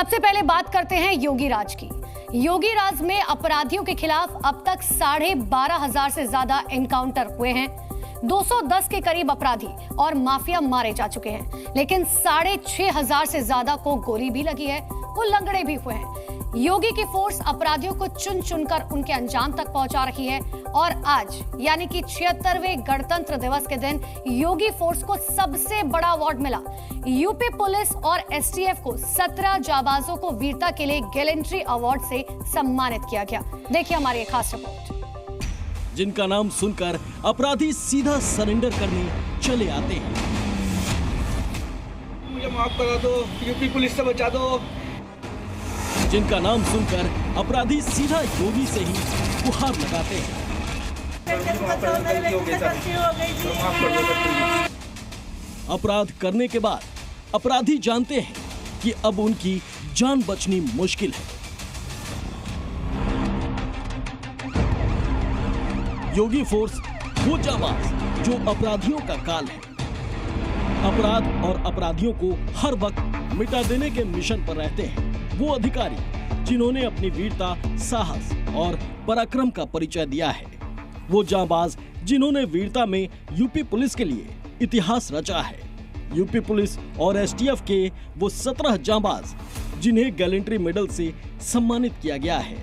सबसे पहले बात करते हैं योगी राज की। योगी राज में अपराधियों के खिलाफ अब तक 12,500 से ज्यादा एनकाउंटर हुए हैं। 210 के करीब अपराधी और माफिया मारे जा चुके हैं, लेकिन 6,500 से ज्यादा को गोली भी लगी है, वो लंगड़े भी हुए हैं। योगी की फोर्स अपराधियों को चुन चुनकर उनके अंजाम तक पहुंचा रही है और आज यानी कि 76वें गणतंत्र दिवस के दिन योगी फोर्स को सबसे बड़ा अवार्ड मिला। यूपी पुलिस और एसटीएफ को 17 जाबाजों को वीरता के लिए गैलेंट्री अवार्ड से सम्मानित किया गया। देखिए हमारी एक खास रिपोर्ट। जिनका नाम सुनकर अपराधी सीधा सरेंडर करने चले आते हैं। मुझे माफ करा दो, यूपी पुलिस से बचा दो। जिनका नाम सुनकर अपराधी सीधा योगी से ही गुहार लगाते हैं। अपराध करने के बाद अपराधी जानते हैं कि अब उनकी जान बचनी मुश्किल है। योगी फोर्स वो जाबाज जो अपराधियों का काल है। अपराध और अपराधियों को हर वक्त मिटा देने के मिशन पर रहते हैं वो अधिकारी जिन्होंने अपनी वीरता, साहस और पराक्रम का परिचय दिया है। वो जांबाज जिन्होंने वीरता में यूपी पुलिस के लिए इतिहास रचा है। यूपी पुलिस और एसटीएफ के वो 17 जांबाज जिन्हें गैलेंट्री मेडल से सम्मानित किया गया है।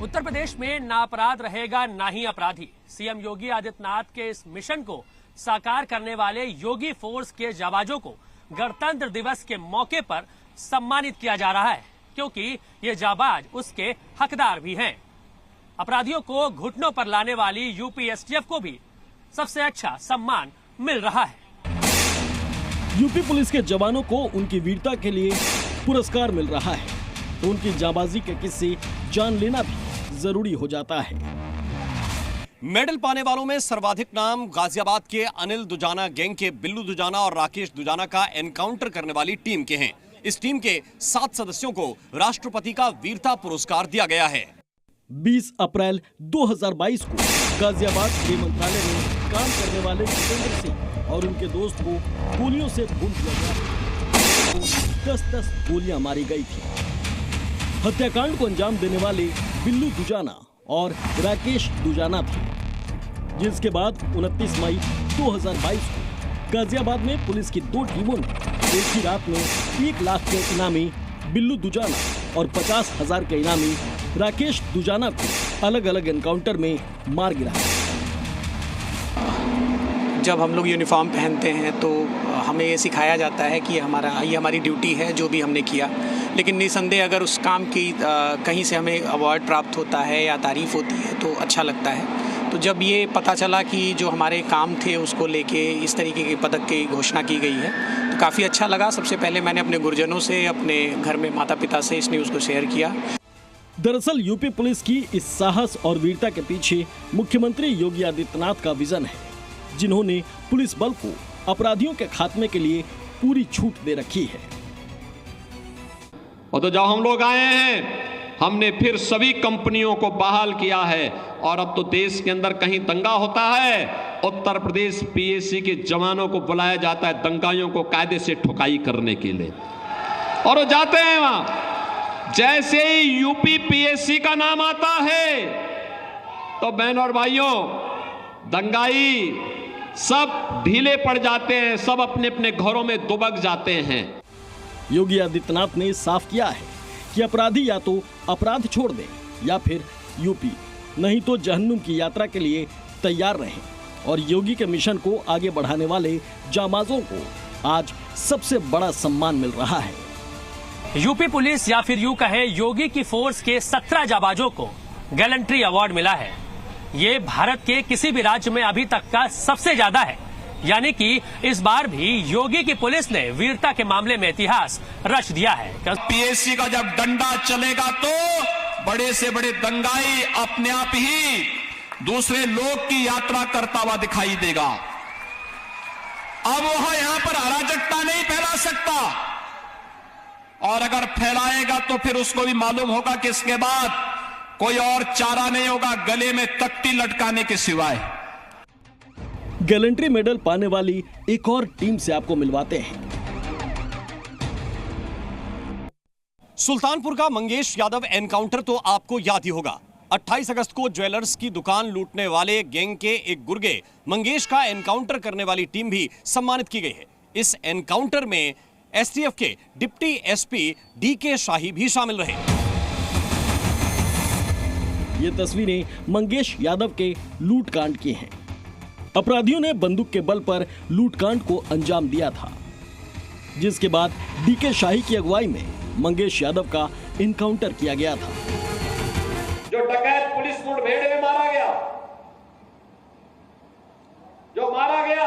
उत्तर प्रदेश में ना अपराध रहेगा ना ही अपराधी। सीएम योगी आदित्यनाथ के इस मिशन को साकार करने वाले योगी फोर्स के जाबाजों को गणतंत्र दिवस के मौके पर सम्मानित किया जा रहा है, क्योंकि ये जाबाज उसके हकदार भी हैं। अपराधियों को घुटनों पर लाने वाली यूपी एसटीएफ को भी सबसे अच्छा सम्मान मिल रहा है। यूपी पुलिस के जवानों को उनकी वीरता के लिए पुरस्कार मिल रहा है, तो उनकी जाबाजी के किस्से जान लेना भी जरूरी हो जाता है। मेडल पाने वालों में सर्वाधिक नाम गाजियाबाद के अनिल दुजाना गैंग के बिल्लू दुजाना और राकेश दुजाना का एनकाउंटर करने वाली टीम के हैं। इस टीम के 7 सदस्यों को राष्ट्रपति का वीरता पुरस्कार दिया गया है। 20 अप्रैल 2022 को गाजियाबाद गृह मंत्रालय में काम करने वाले जितेंद्र सिंह और उनके दोस्त को गोलियों से भून दिया गया। 10-10 गोलियां मारी गई थी। हत्याकांड को अंजाम देने वाले बिल्लू दुजाना और राकेश दुजाना थे, जिसके बाद 29 मई 2022 को गाजियाबाद में पुलिस की 2 टीमों ने एक ही रात में 1 लाख के इनामी बिल्लू दुजाना और 50,000 के इनामी राकेश दुजाना को अलग अलग एनकाउंटर में मार गिराया। जब हम लोग यूनिफॉर्म पहनते हैं तो हमें ये सिखाया जाता है कि ये हमारी ड्यूटी है जो भी हमने किया, लेकिन निसंदेह अगर उस काम की कहीं से हमें अवार्ड प्राप्त होता है या तारीफ होती है तो अच्छा लगता है। तो जब ये पता चला कि जो हमारे काम थे उसको लेके इस तरीके के पदक की घोषणा की गई है तो काफ़ी अच्छा लगा। सबसे पहले मैंने अपने गुरुजनों से, अपने घर में माता पिता से इस न्यूज़ को शेयर किया। दरअसल यूपी पुलिस की इस साहस और वीरता के पीछे मुख्यमंत्री योगी आदित्यनाथ का विजन है, जिन्होंने पुलिस बल को अपराधियों के खात्मे के लिए पूरी छूट दे रखी है। और तो जब हम लोग आए हैं हमने फिर सभी कंपनियों को बहाल किया है और अब तो देश के अंदर कहीं दंगा होता है, उत्तर प्रदेश पीएसी के जवानों को बुलाया जाता है दंगाइयों को कायदे से ठुकाई करने के लिए, और वो जाते हैं वहां। जैसे ही यूपी पीएसी का नाम आता है तो बहन और भाइयों दंगाई सब ढीले पड़ जाते हैं, सब अपने अपने घरों में दुबक जाते हैं। योगी आदित्यनाथ ने साफ किया है कि अपराधी या तो अपराध छोड़ दें या फिर यूपी, नहीं तो जहन्नुम की यात्रा के लिए तैयार रहें। और योगी के मिशन को आगे बढ़ाने वाले जांबाजों को आज सबसे बड़ा सम्मान मिल रहा है। यूपी पुलिस या फिर यूं कहें योगी की फोर्स के 17 जाबाजों को गैलेंट्री अवार्ड मिला है। ये भारत के किसी भी राज्य में अभी तक का सबसे ज्यादा है, यानी कि इस बार भी योगी की पुलिस ने वीरता के मामले में इतिहास रच दिया है। पीएसी का जब डंडा चलेगा तो बड़े से बड़े दंगाई अपने आप ही दूसरे लोग की यात्रा करता हुआ दिखाई देगा। अब वह यहां पर अराजकता नहीं फैला सकता, और अगर फैलाएगा तो फिर उसको भी मालूम होगा कि इसके बाद कोई और चारा नहीं होगा गले में तख्ती लटकाने के सिवाय। गैलेंट्री मेडल पाने वाली एक और टीम से आपको मिलवाते हैं। सुल्तानपुर का मंगेश यादव एनकाउंटर तो आपको याद ही होगा। 28 अगस्त को ज्वेलर्स की दुकान लूटने वाले गैंग के एक गुर्गे मंगेश का एनकाउंटर करने वाली टीम भी सम्मानित की गई है। इस एनकाउंटर में एसटीएफ के डिप्टी एसपी डीके शाही भी शामिल रहे। ये तस्वीरें मंगेश यादव के लूटकांड की हैं। अपराधियों ने बंदूक के बल पर लूटकांड को अंजाम दिया था, जिसके बाद डीके शाही की अगुवाई में मंगेश यादव का इनकाउंटर किया गया था। जो डकैत पुलिस मुठभेड़ में मारा गया,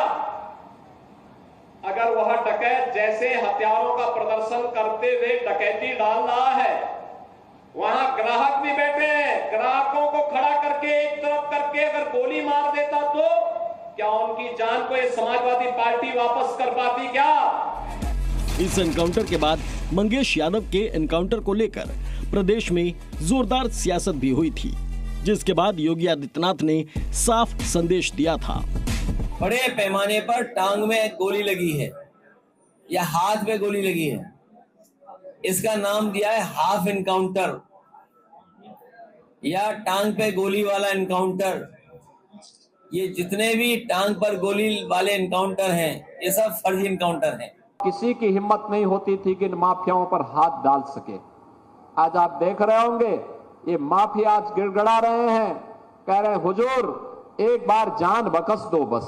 अगर वह डकैत जैसे हथियारों का प्रदर्शन करते हुए डकैती डाल रहा है, वहां ग्राहक भी बैठे हैं, ग्राहकों को खड़ा करके एक तरफ करके अगर गोली मार देता तो क्या उनकी जान को ये समाजवादी पार्टी वापस कर पाती क्या? इस एनकाउंटर के बाद मंगेश यादव के एनकाउंटर को लेकर प्रदेश में जोरदार सियासत भी हुई थी, जिसके बाद योगी आदित्यनाथ ने साफ संदेश दिया था। बड़े पैमाने पर टांग में गोली लगी है या हाथ में गोली लगी है, इसका नाम दिया है हाफ एनकाउंटर या टांग पे गोली वाला एनकाउंटर। ये जितने भी टांग पर गोली वाले एनकाउंटर हैं, ये सब फर्जी एनकाउंटर हैं। किसी की हिम्मत नहीं होती थी कि इन माफियाओं पर हाथ डाल सके। आज आप देख रहे होंगे ये माफिया आज गिड़गड़ा रहे हैं, कह रहे हुजूर एक बार जान बख्श दो, बस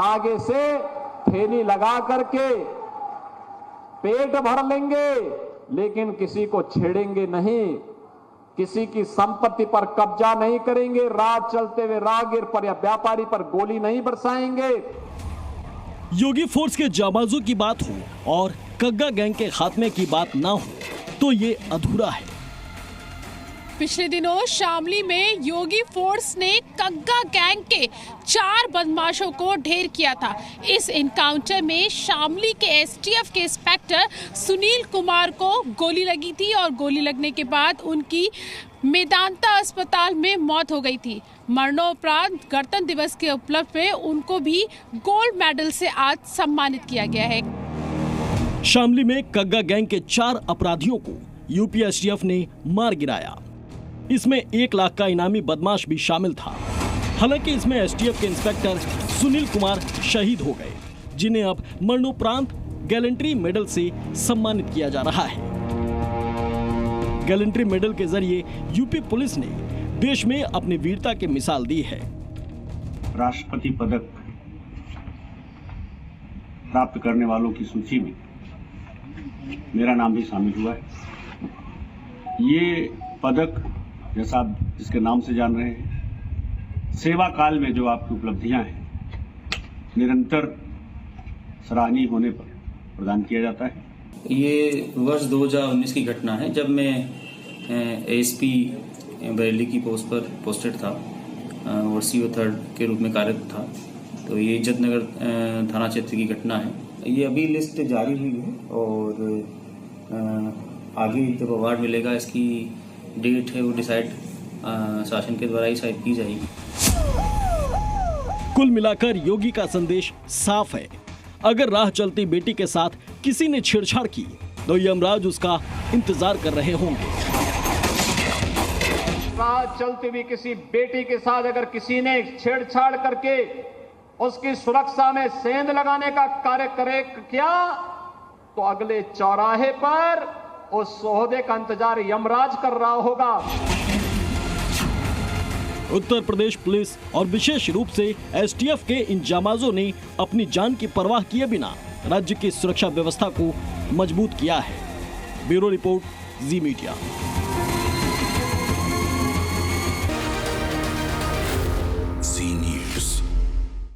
आगे से थैली लगा करके पेट भर लेंगे, लेकिन किसी को छेड़ेंगे नहीं, किसी की संपत्ति पर कब्जा नहीं करेंगे, राह चलते हुए राहगीर पर या व्यापारी पर गोली नहीं बरसाएंगे। योगी फोर्स के जाबाजों की बात हो और कग्गा गैंग के खात्मे की बात ना हो तो ये अधूरा है। पिछले दिनों शामली में योगी फोर्स ने कग्गा गैंग के 4 बदमाशों को ढेर किया था। इस एनकाउंटर में शामली के एसटीएफ के इंस्पेक्टर सुनील कुमार को गोली लगी थी और गोली लगने के बाद उनकी मेदांता अस्पताल में मौत हो गई थी। मरणोपरांत गणतंत्र दिवस के उपलक्ष्य में उनको भी गोल्ड मेडल से आज सम्मानित किया गया है। शामली में कग्गा गैंग के 4 अपराधियों को यूपी एसटीएफ ने मार गिराया। इसमें 1 लाख का इनामी बदमाश भी शामिल था। हालांकि इसमें एसटीएफ के इंस्पेक्टर सुनील कुमार शहीद हो गए, जिन्हें अब मरणोपरांत गैलेंट्री मेडल से सम्मानित किया जा रहा है। गैलेंट्री मेडल के जरिए यूपी पुलिस ने देश में अपनी वीरता की मिसाल दी है। राष्ट्रपति पदक प्राप्त करने वालों की सूची में मेरा नाम भी शामिल हुआ है। ये पदक जैसा आप इसके नाम से जान रहे हैं, सेवा काल में जो आपकी उपलब्धियां हैं निरंतर सराहनीय होने पर प्रदान किया जाता है। ये वर्ष 2019 की घटना है, जब मैं एएसपी बरेली की पोस्ट पर पोस्टेड था और CO 3rd के रूप में कार्यरत था। तो ये इज्जत नगर थाना क्षेत्र की घटना है। ये अभी लिस्ट जारी हुई है और आगे जब अवार्ड मिलेगा, इसकी डेट है वो डिसाइड शासन के द्वारा ही शायद की जाएगी। कुल मिलाकर योगी का संदेश साफ है। अगर राह चलती बेटी के साथ किसी ने छेड़छाड़ की तो यमराज उसका इंतजार कर रहे होंगे। राह चलती हुई किसी बेटी के साथ अगर किसी ने छेड़छाड़ करके उसकी सुरक्षा में सेंध लगाने का कार्य करे किया तो अगले चौराहे पर उस सोहदे का इंतजार यमराज कर रहा होगा। उत्तर प्रदेश पुलिस और विशेष रूप से एसटीएफ के इन जाबाजों ने अपनी जान की परवाह किए बिना राज्य की सुरक्षा व्यवस्था को मजबूत किया है। ब्यूरो रिपोर्ट, जी मीडिया।